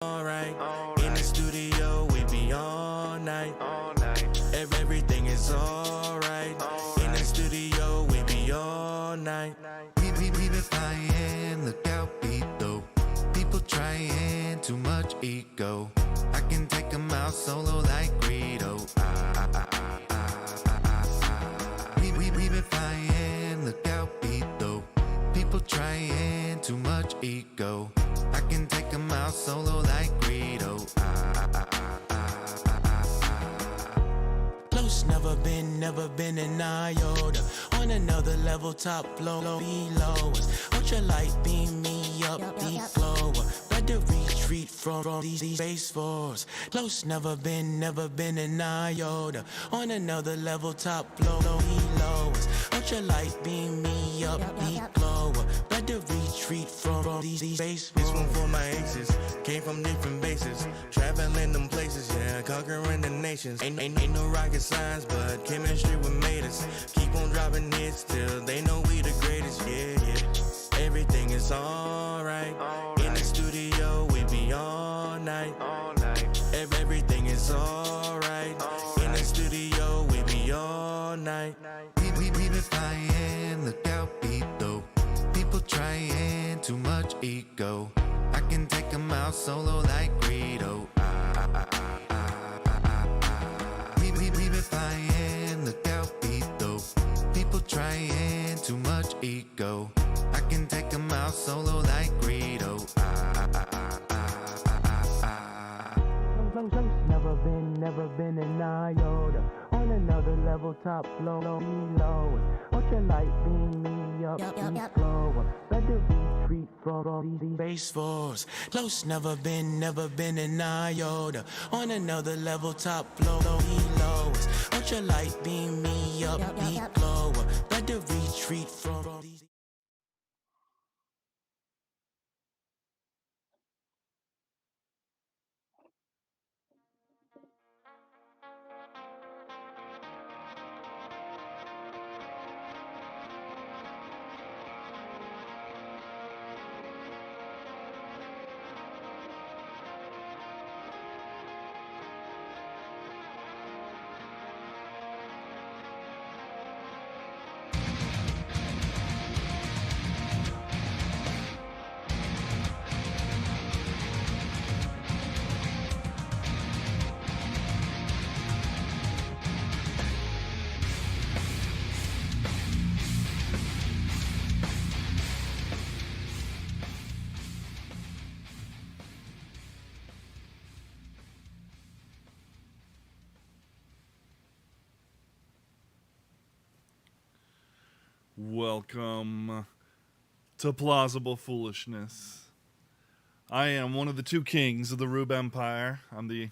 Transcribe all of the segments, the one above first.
alright. In the studio, we be all night. Everything is alright. In the studio, we be all night. We been flying, look out, beat though. People trying, too much ego. I can take them out solo like Greedo. We been flying, look out, beat though. People trying, too much ego. I can take them out solo like Greedo. Close, never been an iota. On another level, top flow, below us. Ultralight beam me up, deep glower. Better retreat from these space force. Close, never been an iota. On another level, top flow, below us. Ultralight beam me up, deep glower. Better retreat from these space force. This one for my exes, came from different bases. Traveling them places, yeah, conquering the nations. Ain't no rocket science, but chemistry what made us. Keep on dropping hits till they know we the greatest, yeah. Everything is alright. In the studio, we be all night. Everything is alright. In the studio, we be all night. We been flying, look out, beat though. People trying, too much ego. I can take them out solo like Greedo. We been flying, look out, beat though. People trying, too much ego. I can take them out solo like Greedo. Never been an iota. On another level, top flow, below. Ultralight beam me up, deep glower. Better retreat from these space force. Close, never been an iota. On another level, top flow, below. Ultralight beam me up, deep glower. Better retreat from these. Welcome to Plausible Foolishness. I am one of the two kings of the Rube Empire. I'm the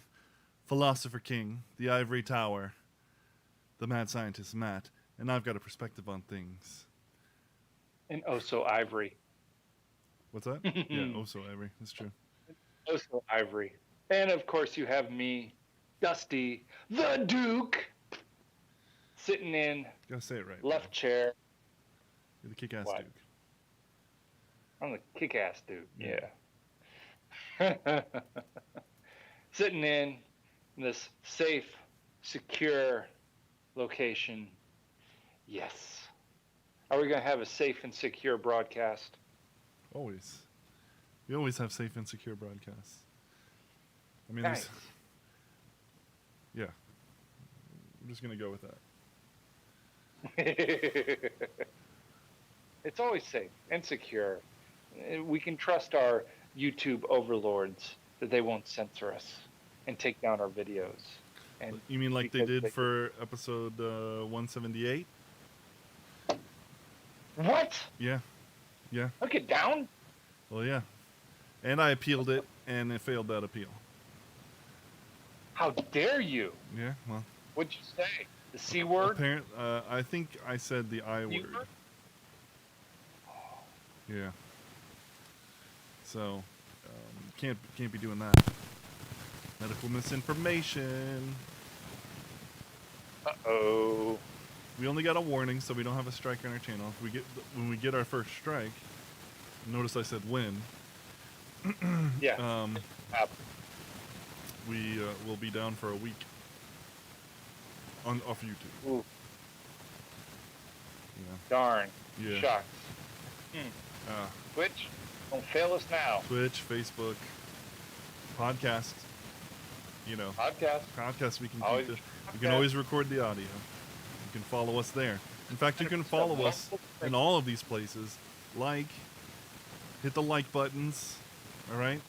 Philosopher King, the Ivory Tower, the Mad Scientist Matt, and I've got a perspective on things. And also Ivory. What's that? Yeah, also Ivory. That's true. Also Ivory. And of course you have me, Dusty, the Duke, sitting in Gotta say it right. left chair. You're the kick-ass What? Duke. I'm the kick-ass dude, yeah. Sitting in this safe, secure location. Yes. Are we going to have a safe and secure broadcast? Always. We always have safe and secure broadcasts. I mean, Nice. yeah. I'm just gonna go with that. It's always safe and secure. We can trust our YouTube overlords that they won't censor us and take down our videos. And You mean like they because did for episode 178? What? Yeah. Yeah. Took it down? Well, yeah. And I appealed it, and it failed that appeal. How dare you? Yeah, well. What'd you say? The C word? I think I said the I C word. word? Yeah. So, can't be doing that. Medical misinformation. Uh-oh. We only got a warning, so we don't have a strike on our channel. When we get our first strike, notice I said when. Yeah. We will be down for a week off YouTube. Ooh, Yeah. darn. Yeah. Shucks. Uh, Twitch, don't fail us now. Twitch, Facebook, podcast. Podcast. We can Always we can always record the audio. You can follow us there. In fact, you can follow us in all of these places. Hit the like buttons, all right?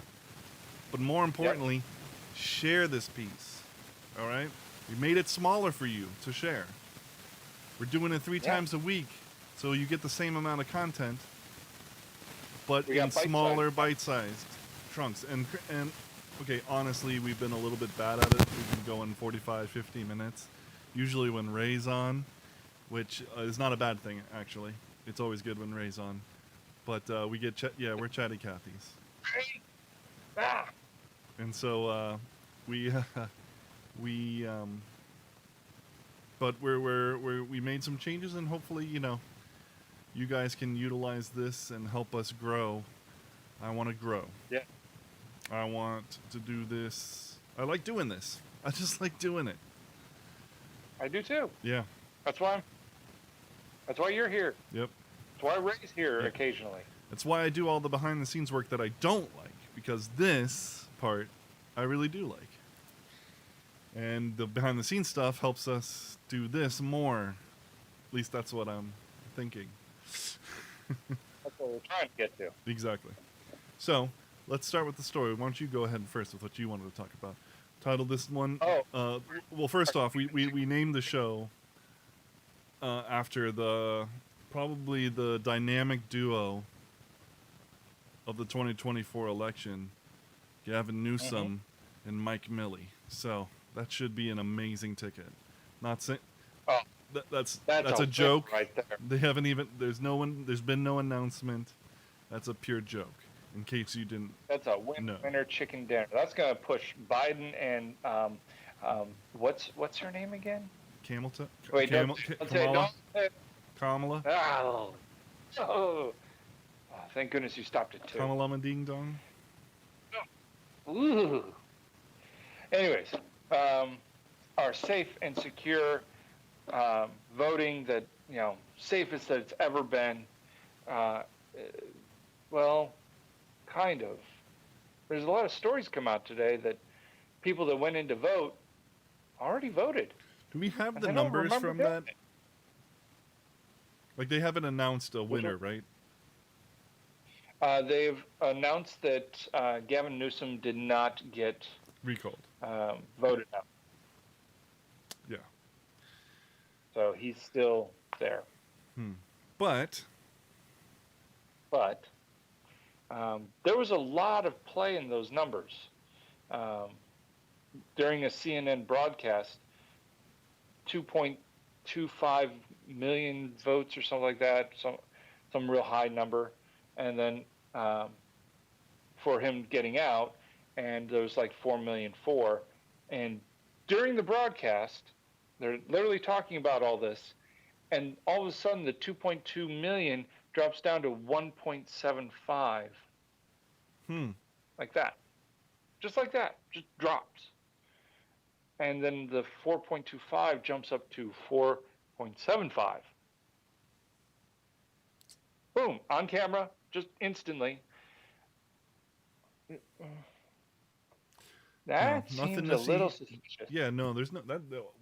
But more importantly, share this piece, all right? We made it smaller for you to share. We're doing it 3 times a week, so you get the same amount of content, but in smaller, bite-sized chunks. And okay, honestly, we've been a little bit bad at it. We've been going 45, 50 minutes, usually when Ray's on, which is not a bad thing, actually. It's always good when Ray's on. But we get, we're chatty Cathy's. And so but we made some changes, and hopefully, you guys can utilize this and help us grow. I want to grow. Yeah. I want to do this. I like doing this. I just like doing it. I do too. Yeah. That's why you're here. Yep. That's why Ray's here occasionally. That's why I do all the behind the scenes work that I don't like, because this part I really do like. And the behind the scenes stuff helps us do this more. At least that's what I'm thinking. That's what we're trying to get to. Exactly. So, let's start with the story. Why don't you go ahead first with what you wanted to talk about? Title this one. Well, first off, we named the show after probably the dynamic duo of the 2024 election, Gavin Newsom and Mike Milley. So that should be an amazing ticket. Not saying that's a joke. Right there. They haven't even. There's been no announcement. That's a pure joke. In case you didn't. That's a winner chicken dinner. That's gonna push Biden and what's her name again? Kamala. Kamala. Oh, thank goodness you stopped it too. Kamala Ding Dong. Ooh. Anyways, our safe and secure voting that safest that it's ever been. Well, kind of. There's a lot of stories come out today that people that went in to vote already voted. Do we have the numbers from that? Like, they haven't announced a winner, right? They've announced that Gavin Newsom did not get recalled, voted out. Yeah. So he's still there. But there was a lot of play in those numbers. During a CNN broadcast, 2.25 million votes or something like that, some real high number. And then for him getting out, and there was like 4 million for. And during the broadcast, they're literally talking about all this, and all of a sudden the 2.2 million drops down to 1.75. Like that. Just like that. Just drops. And then the 4.25 jumps up to 4.75. Boom. On camera. Just instantly. That seems a little suspicious. Yeah, no, there's no.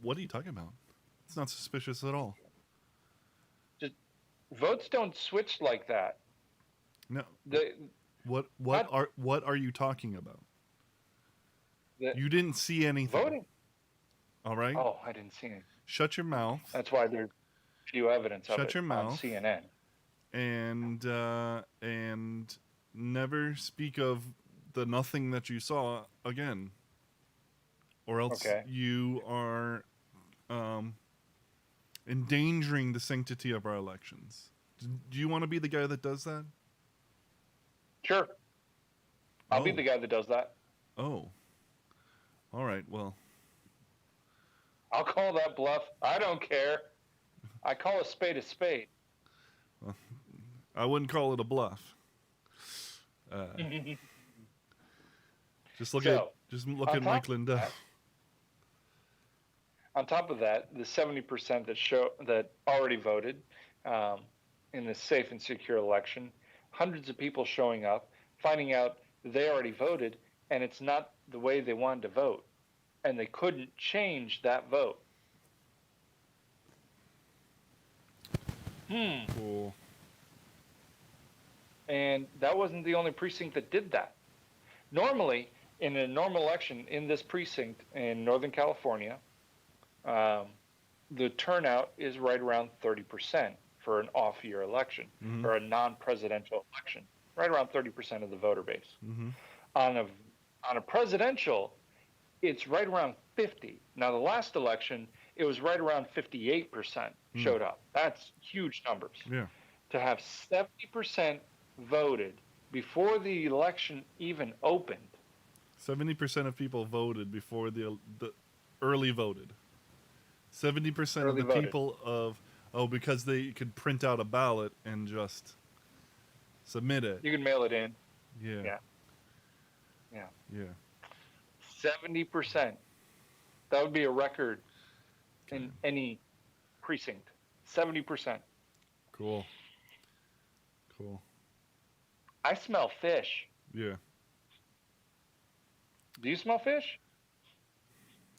What are you talking about? It's not suspicious at all. Just votes don't switch like that. No. What are you talking about? You didn't see anything. Voting. All right. Oh, I didn't see it. Shut your mouth. That's why there's few evidence of it. Shut your mouth. On CNN. And never speak of the nothing that you saw again, or else you are endangering the sanctity of our elections. Do you want to be the guy that does that? Sure. I'll be the guy that does that. Oh. All right, well. I'll call that bluff. I don't care. I call a spade a spade. Well, I wouldn't call it a bluff. Just look So, at Mike Lindell. On top of that, the 70% that already voted in the safe and secure election, hundreds of people showing up, finding out they already voted, and it's not the way they wanted to vote, and they couldn't change that vote. Cool. And that wasn't the only precinct that did that. Normally, in a normal election in this precinct in Northern California, the turnout is right around 30% for an off-year election or a non-presidential election, right around 30% of the voter base. On a presidential, it's right around 50. Now, the last election, it was right around 58% showed up. That's huge numbers. Yeah. To have 70% voted before the election even opened. 70% of people voted before the early voted. 70% of Early the voted. people because they could print out a ballot and just submit it. You can mail it in. Yeah. Yeah. Yeah. 70%. That would be a record in any precinct. 70%. Cool. I smell fish. Yeah. Do you smell fish?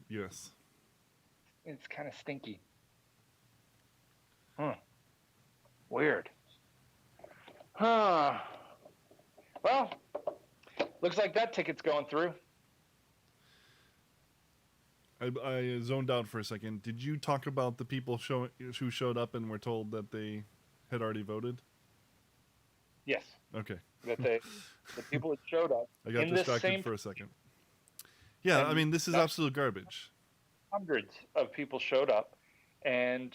Yes. It's kind of stinky. Weird. Well, looks like that ticket's going through. I zoned out for a second. Did you talk about the people who showed up and were told that they had already voted? Yes. Okay. That the people that showed up. I got in this distracted same for a second. Yeah, And I mean, this is that's- absolute garbage. Hundreds of people showed up and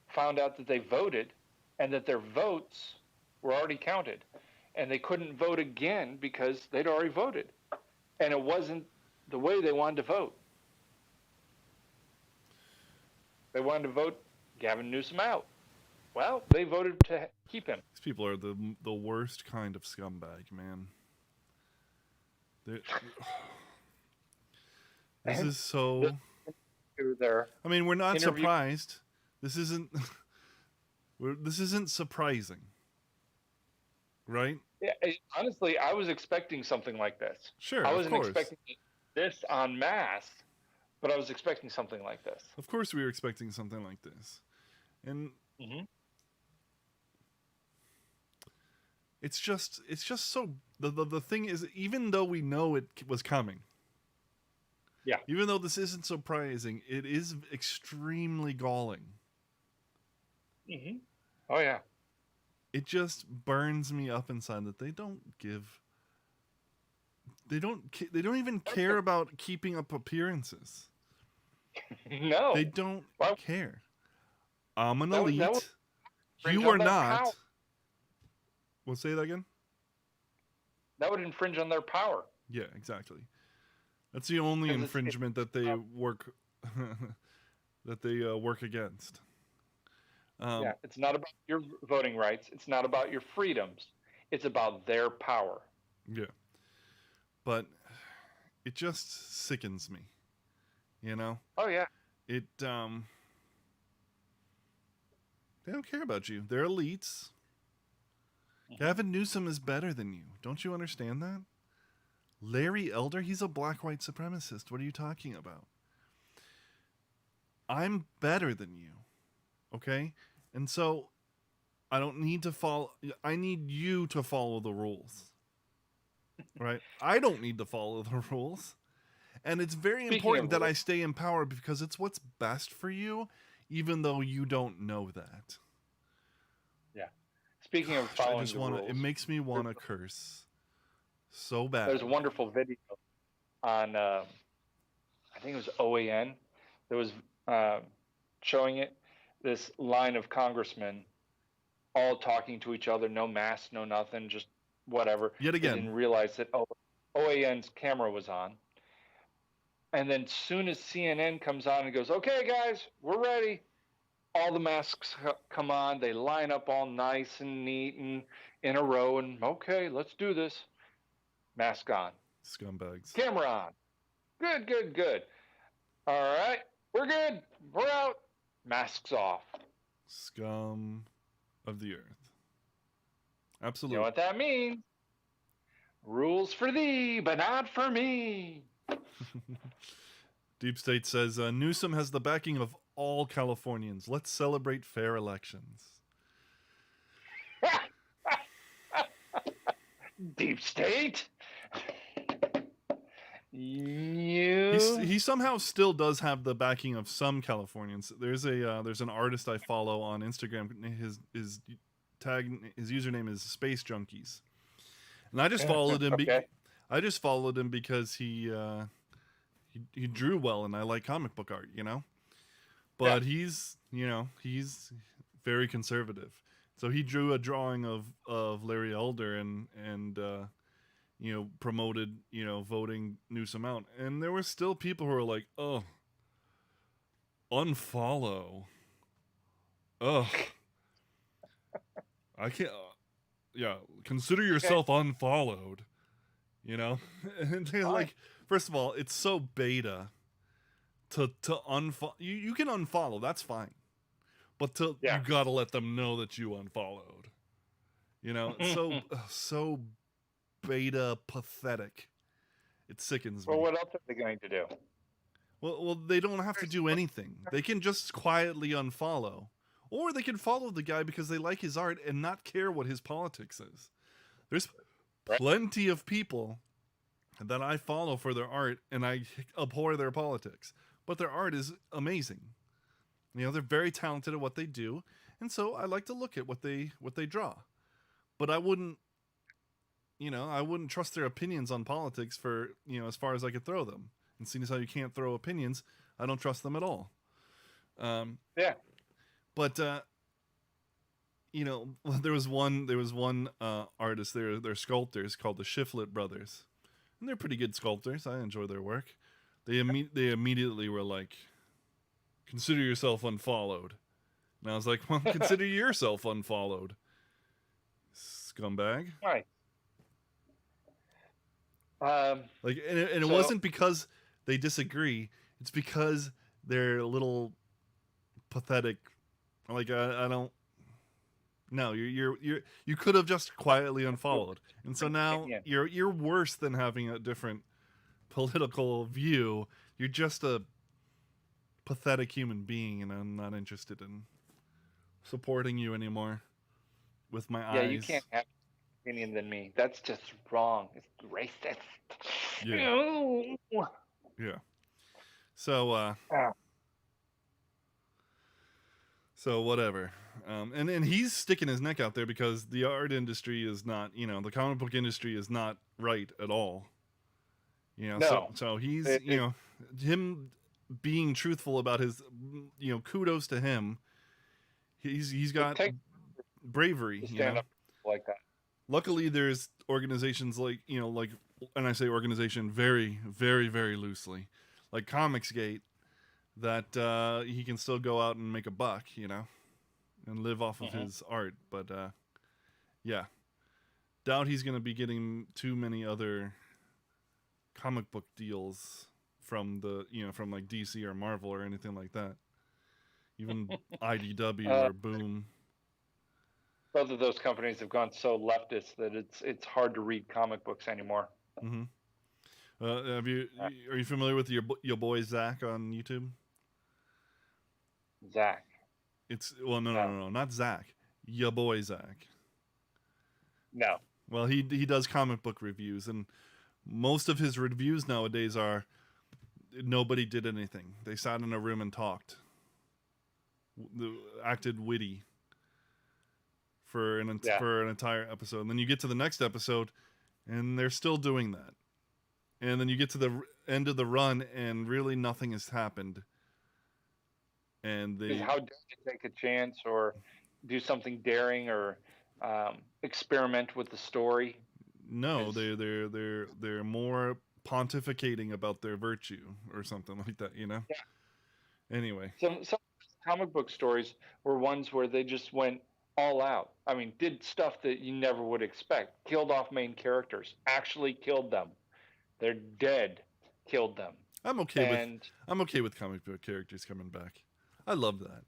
found out that they voted and that their votes were already counted. And they couldn't vote again because they'd already voted. And it wasn't the way they wanted to vote. They wanted to vote Gavin Newsom out. Well, they voted to keep him. These people are the worst kind of scumbag, man. This is so... Their I mean, we're not interview- surprised. This isn't surprising, right? Yeah, honestly, I was expecting something like this. Sure, I of wasn't course. expecting this en masse, but I was expecting something like this. Of course, we were expecting something like this, and it's just so. The thing is, even though we know it was coming, Yeah. even though this isn't surprising, it is extremely galling. Oh yeah. It just burns me up inside that they don't even care about keeping up appearances. No. They don't Well, care. I'm an that would- elite. that would infringe You on are their not. power. We'll say that again? That would infringe on their power. Yeah, exactly. That's the only 'Cause infringement that they work work against. Yeah, it's not about your voting rights. It's not about your freedoms. It's about their power. Yeah. But it just sickens me. You know? Oh yeah. It they don't care about you. They're elites. Gavin Newsom is better than you. Don't you understand that? Larry Elder, he's a black white supremacist. What are you talking about? I'm better than you. Okay? And so I don't need to follow. I need you to follow the rules. Right? I don't need to follow the rules. And it's very Speaking important of that I rules- stay in power because it's what's best for you, even though you don't know that. Yeah. Speaking of I following just the want to. rules, It makes me want to curse so bad. there's a wonderful video on, I think it was OAN, that was showing it. This line of congressmen all talking to each other, no mask, no nothing, just whatever. Yet They again. didn't realize that OAN's camera was on. And then soon as CNN comes on and goes, okay, guys, we're ready. All the masks come on. They line up all nice and neat and in a row. And okay, let's do this. Mask on. Scumbags. Camera on. Good, good, good. All right. We're good. We're out. Masks off. Scum of the earth. You Absolutely. know what that means? Rules for thee, but not for me. Deep State says Newsom has the backing of all Californians. Let's celebrate fair elections. Deep State. He somehow still does have the backing of some Californians. There's an artist I follow on Instagram. His username is Space Junkies, and I just followed him. Okay. I just followed him because he drew well, and I like comic book art, you know. But he's very conservative. So he drew a drawing of Larry Elder and promoted, voting Newsom out. And there were still people who were like, oh, unfollow. Ugh. I can't, consider yourself unfollowed, And they're like, first of all, it's so beta to unfollow. You can unfollow, that's fine. But you gotta let them know that you unfollowed. It's so beta pathetic. It sickens me. Well, what else are they going to do? Well, they don't have to do anything. They can just quietly unfollow. Or they can follow the guy because they like his art and not care what his politics is. There's plenty of people that I follow for their art and I abhor their politics. But their art is amazing. They're very talented at what they do, and so I like to look at what they draw. But I wouldn't trust their opinions on politics for, as far as I could throw them. And seeing as how you can't throw opinions, I don't trust them at all. But there was one artist, they're sculptors called the Shiflet Brothers, and they're pretty good sculptors. I enjoy their work. They immediately were like, consider yourself unfollowed. And I was like, well, consider yourself unfollowed, scumbag. Right. And it wasn't because they disagree. It's because they're a little pathetic. Like I don't. No, you could have just quietly unfollowed, and so now you're worse than having a different political view. You're just a pathetic human being, and I'm not interested in supporting you anymore with my eyes. Yeah, you can't have an opinion than me. That's just wrong. It's racist. Yeah. So so whatever. And he's sticking his neck out there because the art industry is not, the comic book industry is not right at all. No. So he's, him being truthful about his, kudos to him. He's got bravery, stand up like that. Luckily, there's organizations like, and I say organization very, very, very loosely, like Comicsgate, that he can still go out and make a buck, and live off of his art. But doubt he's going to be getting too many other comic book deals from from like DC or Marvel or anything like that. Even IDW or Boom. Both of those companies have gone so leftist that it's hard to read comic books anymore. Mm-hmm. Are you familiar with your boy Zach on YouTube? Zach. No, not Zach. Your boy Zach. No. Well, he does comic book reviews, and most of his reviews nowadays are nobody did anything. They sat in a room and talked, acted witty for an entire episode, and then you get to the next episode, and they're still doing that, and then you get to the end of the run, and really nothing has happened. And how dare they take a chance or do something daring or experiment with the story? No, they're more pontificating about their virtue or something like that, Yeah. Anyway, some comic book stories were ones where they just went all out. I mean, did stuff that you never would expect. Killed off main characters. Actually killed them. They're dead. Killed them. I'm okay with comic book characters coming back. I love that.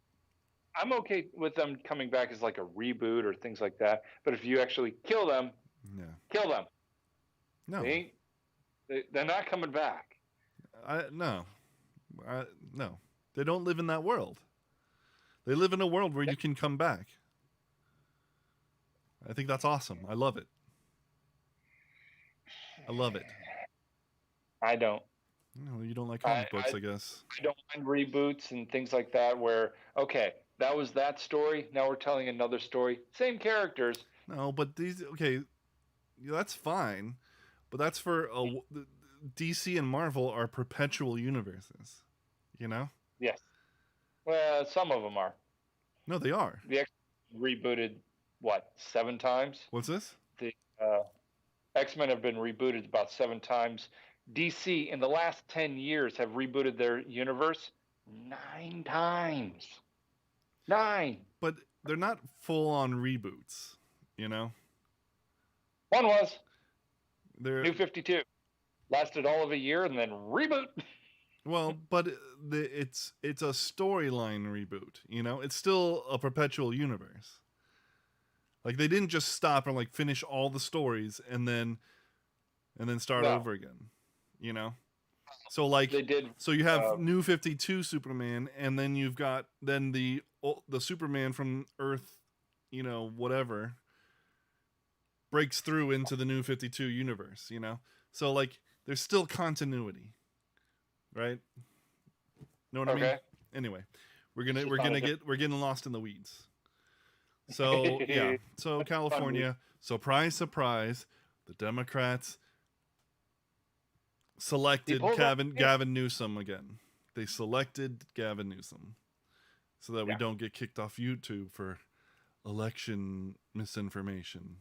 I'm okay with them coming back as like a reboot or things like that. But if you actually kill them, Yeah. kill them. No. They're not coming back. No. They don't live in that world. They live in a world where you can come back. I think that's awesome. I love it. I love it. I don't. No, you don't like comic books, I guess. I don't mind reboots and things like that where, okay, that was that story. Now we're telling another story. Same characters. No, but that's fine. But that's for DC and Marvel are perpetual universes. You know? Yes. Well, some of them are. No, they are. The X rebooted, 7 times? What's this? The X-Men have been rebooted about 7 times. DC in the last 10 years have rebooted their universe 9 times. 9. But they're not full-on reboots, you know? One was They're New 52. Lasted all of a year and then reboot. Well, but it's a storyline reboot, you know? It's still a perpetual universe. Like they didn't just stop and like finish all the stories and then start over again, you know? So like they did. So you have New 52 Superman, and then you've got the Superman from Earth, you know, whatever, breaks through into the New 52 universe, you know? So like there's still continuity. Right? Know what I mean? Anyway, we're getting lost in the weeds. So yeah. So California, surprise, surprise, the Democrats selected Gavin Newsom again. They selected Gavin Newsom so that we don't get kicked off YouTube for election misinformation.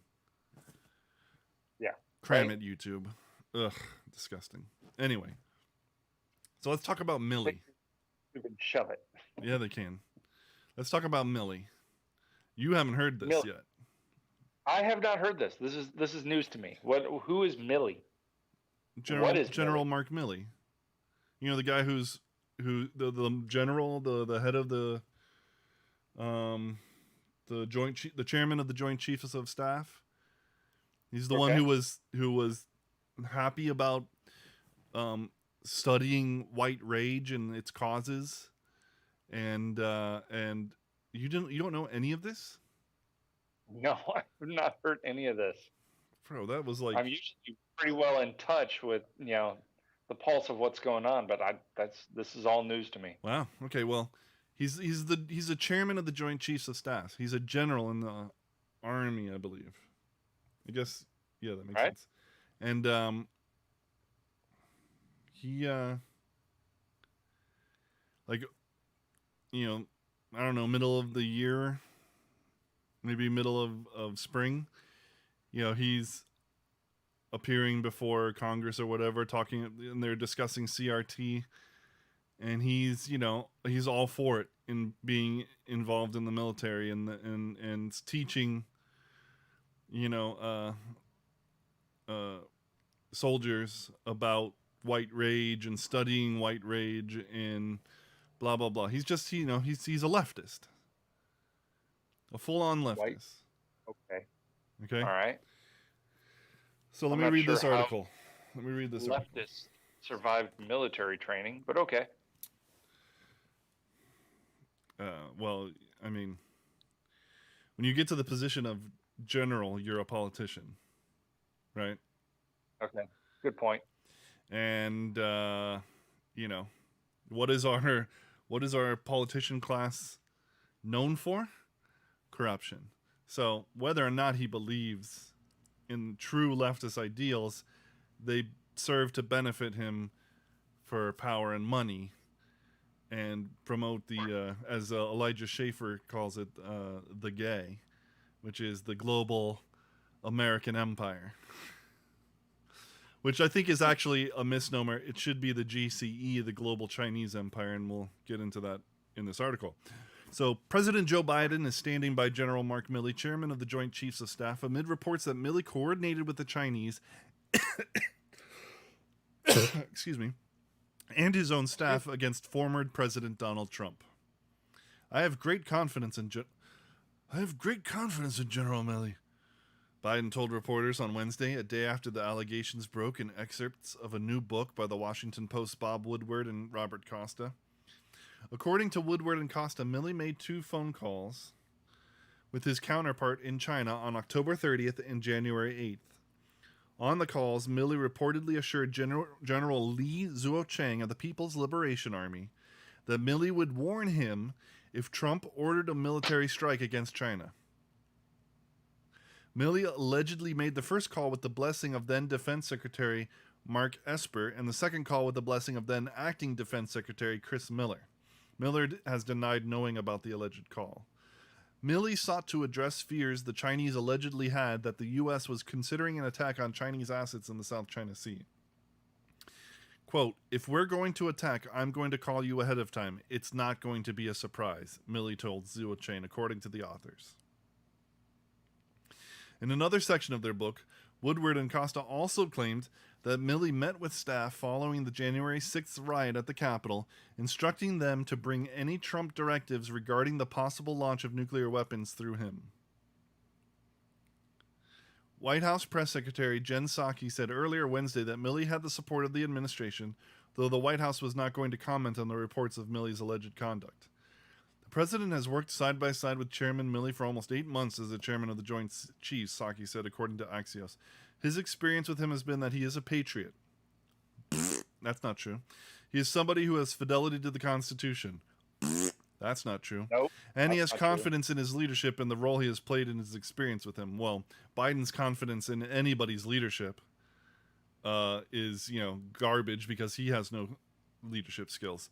Yeah. Cram it, YouTube. Ugh, disgusting. Anyway. So let's talk about Milley. You can shove it. Yeah, they can. Let's talk about Milley. You haven't heard this yet. I have not heard this. This is news to me. Who is Milley? General Mark Milley. You know the guy the general, the head of the the chairman of the Joint Chiefs of Staff. He's the one who was happy about studying white rage and its causes, and you don't know any of this? No, I've not heard any of this. Bro, that was like, I'm usually pretty well in touch with the pulse of what's going on, but this is all news to me. Wow. Okay. Well, he's a chairman of the Joint Chiefs of Staff. He's a general in the Army, I believe. I guess that makes sense. And he, like, I don't know, middle of the year, maybe middle of spring, he's appearing before Congress or whatever, talking, and they're discussing CRT, and he's all for it in being involved in the military and teaching, soldiers about white rage and studying white rage and blah blah blah. He's just he's a leftist, a full-on leftist. White. Okay. All right. So let me read this article. Let me read this article. Leftists survived military training, but okay. Well, I mean, when you get to the position of general, you're a politician, right? Okay. Good point. And what is our politician class known for? Corruption. So whether or not he believes in true leftist ideals, they serve to benefit him for power and money, and promote the as Elijah Schaefer calls it, the gay, which is the global American empire. Which I think is actually a misnomer. It should be the GCE, the Global Chinese Empire, and we'll get into that in this article. So, President Joe Biden is standing by General Mark Milley, chairman of the Joint Chiefs of Staff, amid reports that Milley coordinated with the Chinese excuse me, and his own staff against former President Donald Trump. I have great confidence in General Milley, Biden told reporters on Wednesday, a day after the allegations broke in excerpts of a new book by the Washington Post's Bob Woodward and Robert Costa. According to Woodward and Costa, Milley made 2 phone calls with his counterpart in China on October 30th and January 8th. On the calls, Milley reportedly assured General Li Zuocheng of the People's Liberation Army that Milley would warn him if Trump ordered a military strike against China. Milley allegedly made the first call with the blessing of then Defense Secretary Mark Esper and the second call with the blessing of then Acting Defense Secretary Chris Miller. Miller has denied knowing about the alleged call. Milley sought to address fears the Chinese allegedly had that the U.S. was considering an attack on Chinese assets in the South China Sea. Quote, "If we're going to attack, I'm going to call you ahead of time. It's not going to be a surprise," Milley told Zuocheng, according to the authors. In another section of their book, Woodward and Costa also claimed that Milley met with staff following the January 6th riot at the Capitol, instructing them to bring any Trump directives regarding the possible launch of nuclear weapons through him. White House Press Secretary Jen Psaki said earlier Wednesday that Milley had the support of the administration, though the White House was not going to comment on the reports of Milley's alleged conduct. The president has worked side by side with Chairman Milley for almost 8 months as the chairman of the Joint Chiefs, Psaki said, according to Axios. His experience with him has been that he is a patriot. That's not true. He is somebody who has fidelity to the Constitution. That's not true. Nope. And he has confidence in his leadership and the role he has played in his experience with him. Well, Biden's confidence in anybody's leadership is, garbage because he has no leadership skills.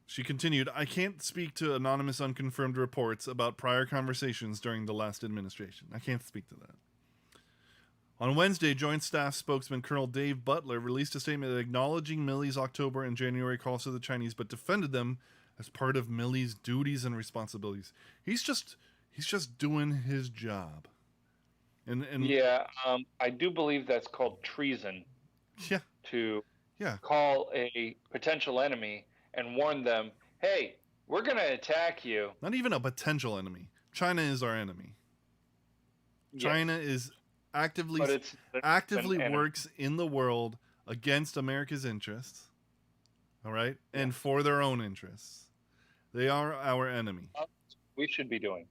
She continued, "I can't speak to anonymous unconfirmed reports about prior conversations during the last administration. I can't speak to that." On Wednesday, Joint Staff spokesman Colonel Dave Butler released a statement acknowledging Milley's October and January calls to the Chinese, but defended them as part of Milley's duties and responsibilities. He's just doing his job. And I do believe that's called treason. Yeah. To Yeah. call a potential enemy and warn them, hey, we're going to attack you. Not even a potential enemy. China is our enemy. Yes. China is actively works in the world against America's interests. All right? Yeah. And for their own interests. They are our enemy. We should be doing.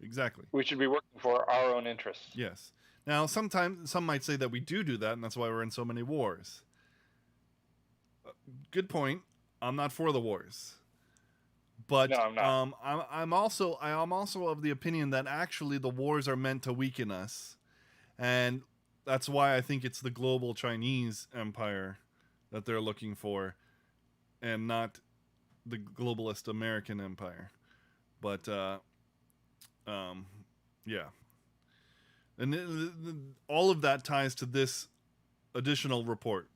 Exactly. We should be working for our own interests. Yes. Now, sometimes some might say that we do that, and that's why we're in so many wars. Good point. I'm not for the wars, but no, I'm not. I'm also of the opinion that actually the wars are meant to weaken us, and that's why I think it's the global Chinese empire that they're looking for, and not the globalist American empire. But yeah, and all of that ties to this additional report.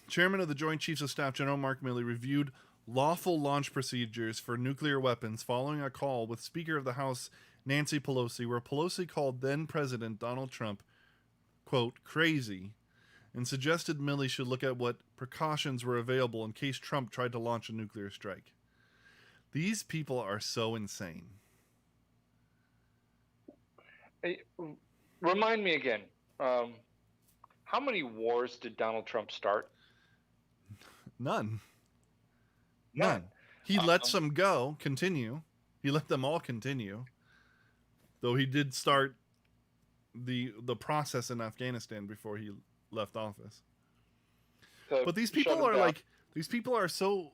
Chairman of the Joint Chiefs of Staff, General Mark Milley, reviewed lawful launch procedures for nuclear weapons following a call with Speaker of the House Nancy Pelosi, where Pelosi called then-President Donald Trump, quote, crazy, and suggested Milley should look at what precautions were available in case Trump tried to launch a nuclear strike. These people are so insane. Hey, remind me again, how many wars did Donald Trump start? None. He let some continue. He let them all continue. Though he did start the process in Afghanistan before he left office. But these people are so,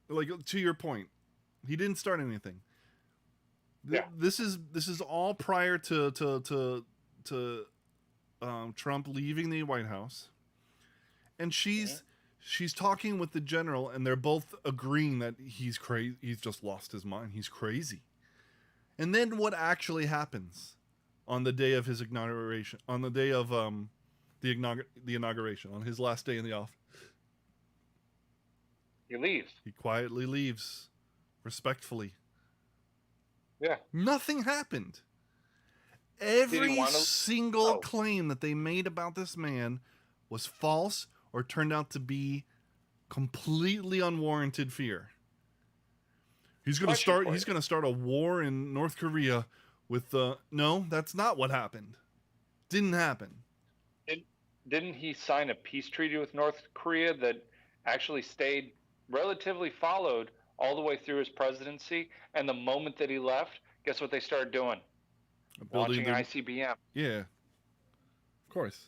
to your point, he didn't start anything. Yeah. This is all prior to Trump leaving the White House, and she's talking with the general, and they're both agreeing that he's crazy. He's just lost his mind. He's crazy. And then what actually happens on the day of his inauguration? On the day of the inauguration, on his last day in the office, he leaves. He quietly leaves, respectfully. Yeah. Nothing happened. Every want to? single Oh. claim that they made about this man was false or turned out to be completely unwarranted fear. He's going to start a war in North Korea with no, that's not what happened. Didn't happen. Didn't he sign a peace treaty with North Korea that actually stayed relatively followed all the way through his presidency? And the moment that he left, guess what they started doing? Launching ICBM. Yeah, of course.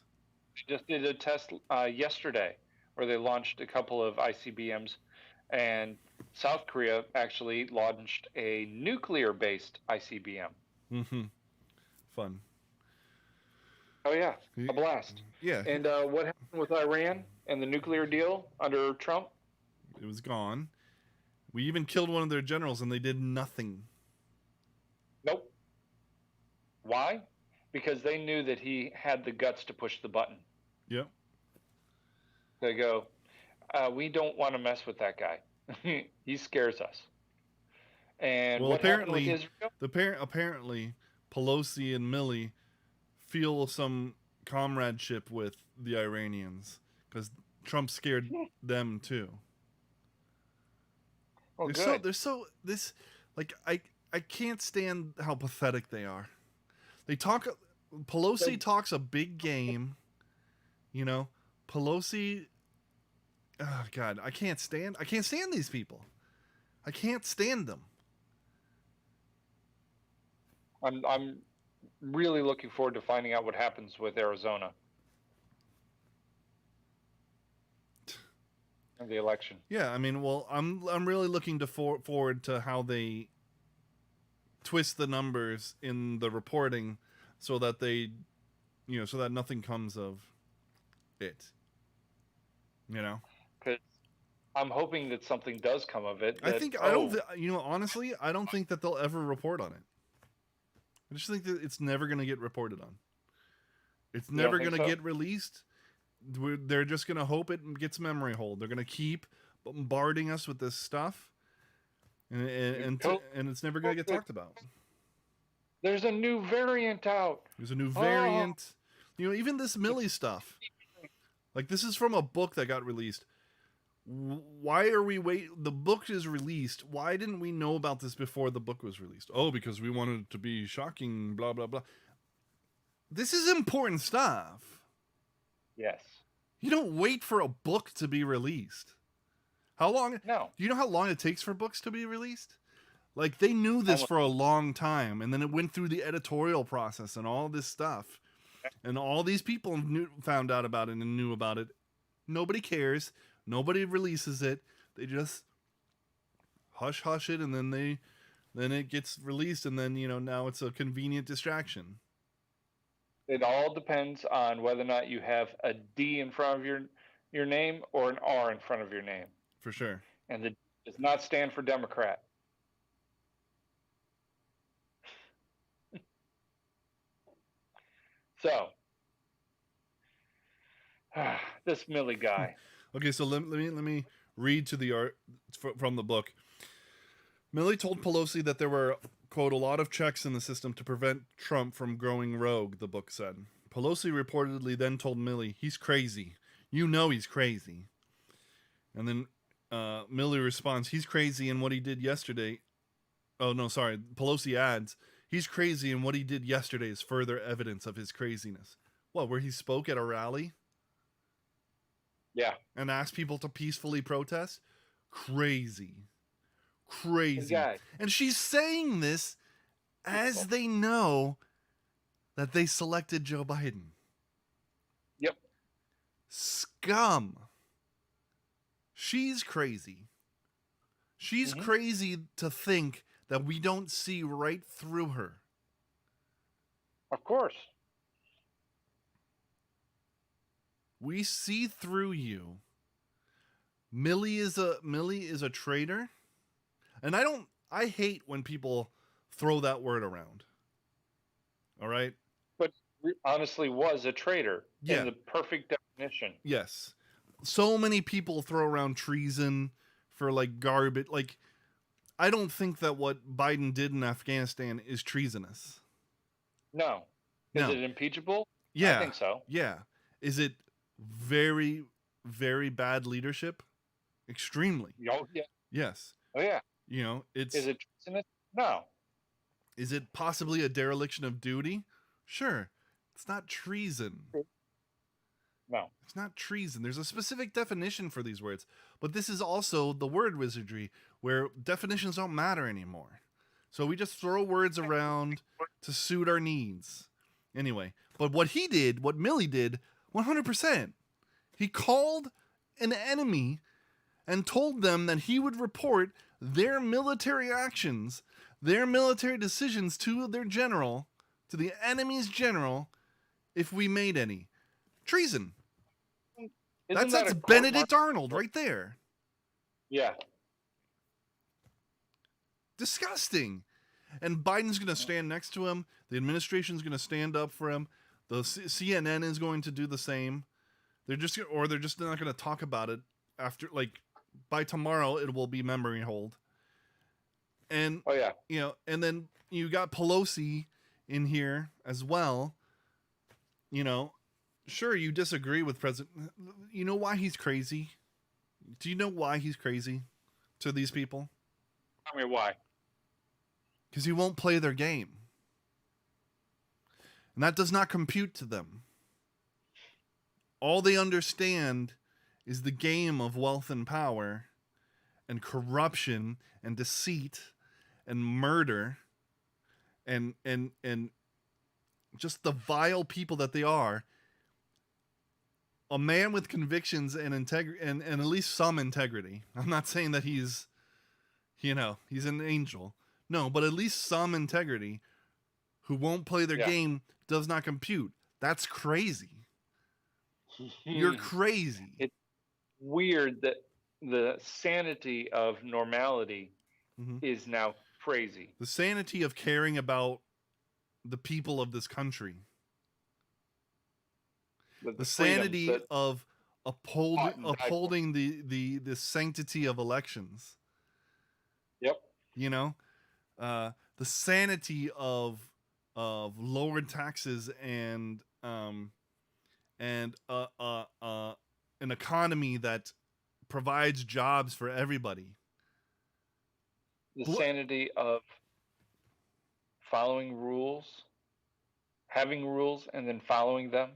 They just did a test yesterday where they launched a couple of ICBMs, and South Korea actually launched a nuclear-based ICBM. Mm-hmm. Fun. Oh yeah, a blast. Yeah. And what happened with Iran and the nuclear deal under Trump? It was gone. We even killed one of their generals, and they did nothing. Nope. Why? Because they knew that he had the guts to push the button. Yep. They go, we don't want to mess with that guy. He scares us. And well, what apparently, happened with Israel? Apparently, Pelosi and Milley feel some comradeship with the Iranians because Trump scared them too. Oh, I can't stand how pathetic they are. Pelosi talks a big game, you know. Pelosi, oh God, I can't stand these people. I can't stand them. I'm really looking forward to finding out what happens with Arizona and the election. Yeah, I mean, well, I'm really looking forward to how they twist the numbers in the reporting so that so that nothing comes of it. You know? Because I'm hoping that something does come of it. Honestly, I don't think that they'll ever report on it. I just think that it's never going to get reported on. It's never going to get released. They're just going to hope it gets memory hold. They're going to keep bombarding us with this stuff, and it's never going to get talked about. There's a new variant out. There's a new variant. Even this Milley stuff. Like, this is from a book that got released. Why are we the book is released. Why didn't we know about this before the book was released? Oh, because we wanted it to be shocking, blah, blah, blah. This is important stuff. Yes. You don't wait for a book to be released. How long? No. Do you know how long it takes for books to be released? Like, they knew this for a long time, and then it went through the editorial process and all this stuff. And all these people found out about it and knew about it. Nobody cares. Nobody releases it. They just hush it, and then it gets released, and then now it's a convenient distraction. It all depends on whether or not you have a D in front of your name or an R in front of your name. For sure. And the D does not stand for Democrat. So, this Milley guy. Okay, so let me read to the art from the book. Milley told Pelosi that there were, quote, a lot of checks in the system to prevent Trump from growing rogue, the book said. Pelosi reportedly then told Milley, he's crazy. You know he's crazy. And then Milley responds, he's crazy in what he did yesterday. Oh, no, sorry. Pelosi adds, he's crazy and what he did yesterday is further evidence of his craziness. What, where he spoke at a rally? Yeah. And asked people to peacefully protest? Crazy. And she's saying this as they know that they selected Joe Biden. Yep. Scum. She's crazy. She's crazy to think that we don't see right through her. Of course. We see through you. Milley is a traitor. And I hate when people throw that word around. All right? But honestly was a traitor in the perfect definition. Yes. So many people throw around treason for like garbage. Like, I don't think that what Biden did in Afghanistan is treasonous. No. Is Now, it impeachable? yeah, I think so. yeah. Is it very, very bad leadership? Extremely. Oh, yeah. Yes. Oh, yeah. You know, Is it treasonous? No. is it possibly a dereliction of duty? Sure. It's not treason. No. It's not treason. There's a specific definition for these words. But this is also the word wizardry, where definitions don't matter anymore. So we just throw words around to suit our needs. Anyway, but what Milley did, 100%. He called an enemy and told them that he would report their military actions, their military decisions to their general, to the enemy's general, if we made any. Treason. Isn't That's that a Benedict court-martial? Arnold right there. Yeah. Disgusting. And Biden's going to stand next to him. The administration's going to stand up for him. The CNN is going to do the same. They're just not going to talk about it after, like, by tomorrow it will be memory hold. And Oh, yeah. you know, and then you got Pelosi in here as well. You know, sure, you disagree with President. You know why he's crazy? Do you know why he's crazy to these people? Tell me why. Because he won't play their game. And that does not compute to them. All they understand is the game of wealth and power and corruption and deceit and murder and just the vile people that they are. A man with convictions and integrity and at least some integrity. I'm not saying that he's an angel. No, but at least some integrity, who won't play their game, does not compute. That's crazy. You're crazy. It's weird that the sanity of normality is now crazy. The sanity of caring about the people of this country. The sanity of upholding the sanctity of elections. Yep. You know, the sanity of lowered taxes and an economy that provides jobs for everybody. The sanity of following rules, having rules, and then following them.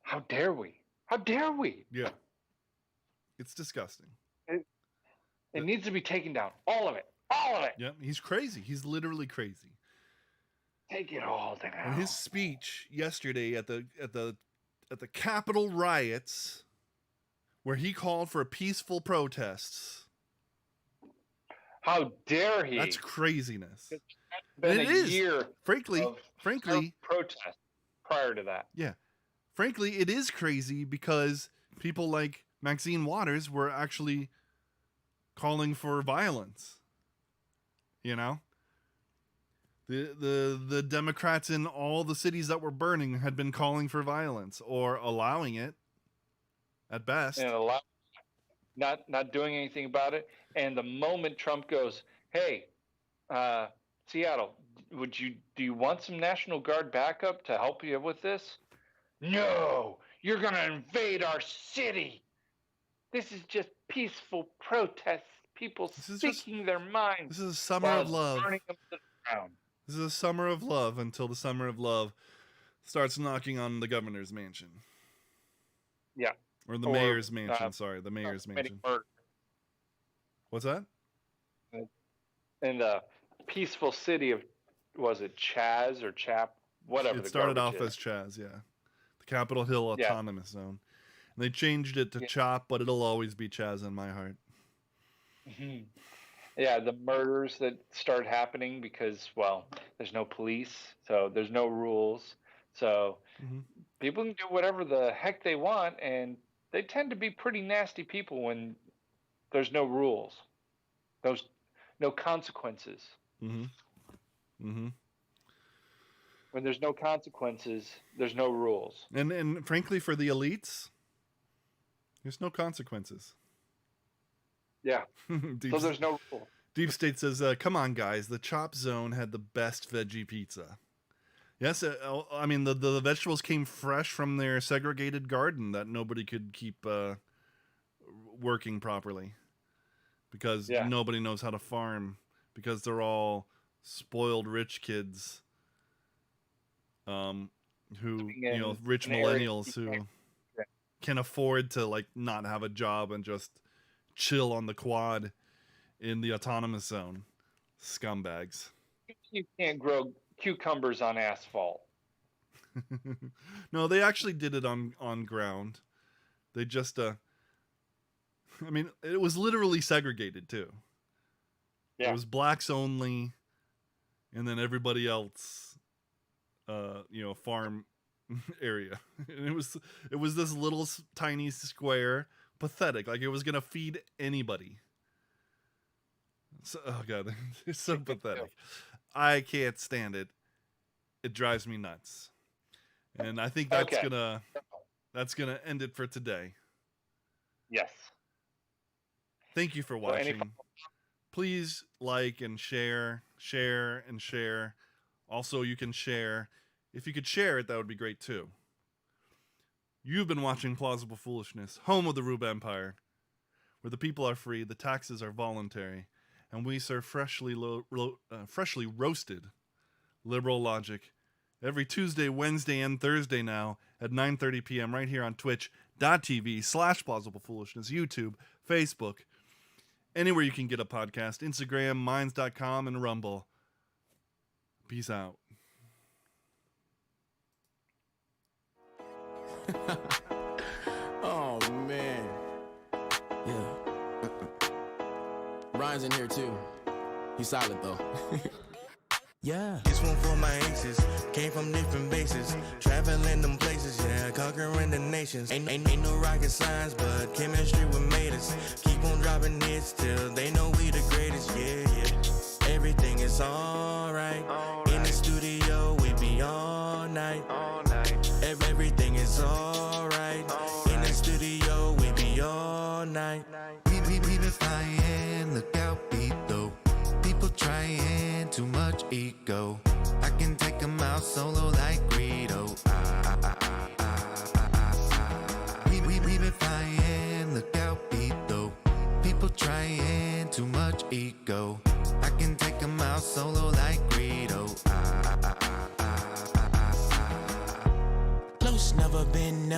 How dare we? How dare we? Yeah. It's disgusting. It needs to be taken down. All of it. All of it. Yeah, he's crazy. He's literally crazy. Take it all down. And his speech yesterday at the Capitol riots, where he called for peaceful protests. How dare he? That's craziness. It's been and it a is. year Frankly, of protest prior to that. Yeah. Frankly, it is crazy because people like Maxine Waters were actually calling for violence. You know? The Democrats in all the cities that were burning had been calling for violence or allowing it at best. And not doing anything about it. And the moment Trump goes, "Hey, Seattle, do you want some National Guard backup to help you with this?" "No, you're going to invade our city. This is just peaceful protests. People speaking their minds." This is a summer of love. Burning them to the ground. This is a summer of love until the summer of love starts knocking on the governor's mansion. Yeah. Or the mayor's mansion. Sorry, the mayor's mansion. Murder. What's that? In the peaceful city of, was it Chaz or Chap? Whatever. It started off as Chaz, yeah. The Capitol Hill Autonomous Zone. And they changed it to Chop, but it'll always be Chaz in my heart. Mm-hmm. Yeah, the murders that start happening because, well, there's no police, so there's no rules. So people can do whatever the heck they want, and they tend to be pretty nasty people when there's no rules. There's no consequences. When there's no consequences, there's no rules. And frankly, for the elites, there's no consequences. Yeah. So there's no rule. Deep State says, come on, guys. The Chop Zone had the best veggie pizza. Yes, I mean the vegetables came fresh from their segregated garden that nobody could keep working properly because Yeah. nobody knows how to farm because they're all spoiled rich kids, who In rich an area millennials you who can't- can afford to like not have a job and just chill on the quad in the autonomous zone. Scumbags. You can't grow cucumbers on asphalt. No, they actually did it on ground. They just I mean, it was literally segregated too. Yeah. It was blacks only, and then everybody else, farm area. And it was this little tiny square, pathetic. Like it was gonna feed anybody. So, oh god, it's so pathetic. I can't stand it. It drives me nuts. And I think that's Okay. gonna end it for today. Yes. Thank you for So any watching. Please like and share. Also, you can share. If you could share it, that would be great too. You've been watching Plausible Foolishness, home of the Rube Empire, where the people are free, the taxes are voluntary, and we serve freshly roasted liberal logic every Tuesday, Wednesday, and Thursday now at 9:30 p.m. right here on twitch.tv/plausiblepoolishness, YouTube, Facebook, anywhere you can get a podcast, Instagram, minds.com, and Rumble. Peace out. Oh man. Yeah. Ryan's in here too. He's silent though. Yeah. This one for my aces, came from different bases, traveling them places, yeah, conquering the nations. Ain't no rocket science, but chemistry what made us. Keep on dropping hits till they know we the greatest, yeah, yeah. Everything is alright. In the studio, we be all night. Everything is alright. In the studio, we be all night. We been flying, look out, beat though. People trying, too much ego. I can take them out solo like Greedo. We been flying, look out, beat though. People trying, too much ego. I can take them out solo like Greedo. Close, never been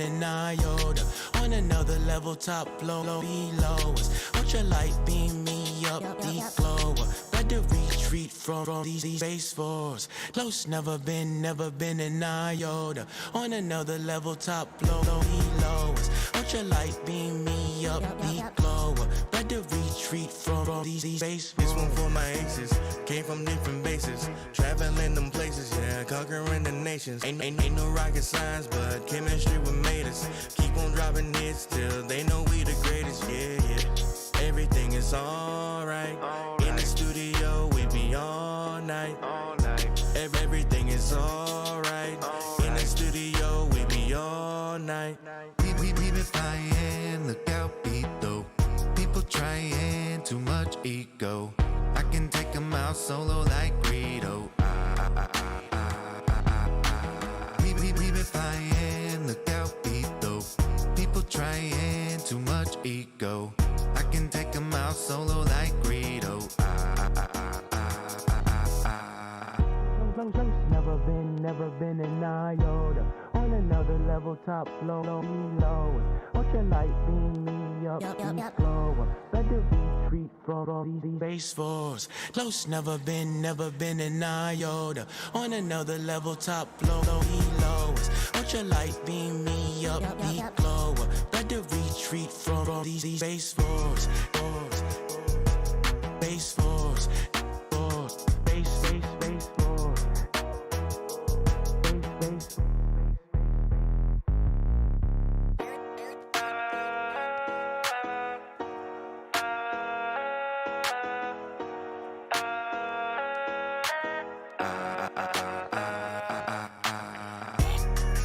an iota. On another level, top low, below us. Ultra light beam me up, deep glower. Better retreat from these space force. Close, never been an iota. On another level, top low, below us. Ultra light beam me up, deep glower. Better retreat from these space force. This one for my aces, came from different bases, traveling them places, yeah, conquering the nations. Ain't no rocket science, but chemistry what made us. Keep on dropping hits till they know we the greatest, yeah, yeah. Everything is alright. In the studio, we be all night. Everything is alright. In the studio, we be all night. We been flying, look out, beat though. People trying, too much ego. I can take them out solo like Greedo. We been flying, look out, beat though. People trying, too much ego. I can take them out solo like Greedo. Never been an iota. On another level, top low, below us. Ultra light beam me up, deep slower. Better retreat from these space force. Close, never been an iota. On another level, top low, below us. Ultra light beam me up, deep glower. Better retreat from these space force. Space force. Space force.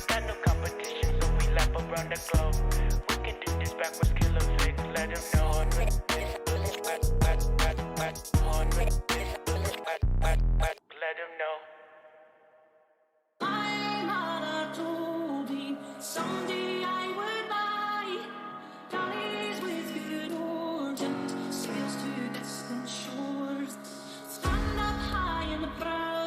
Got no competition, so we lap around the globe. We can do this backwards, killer fix, let them know. Let them know. Some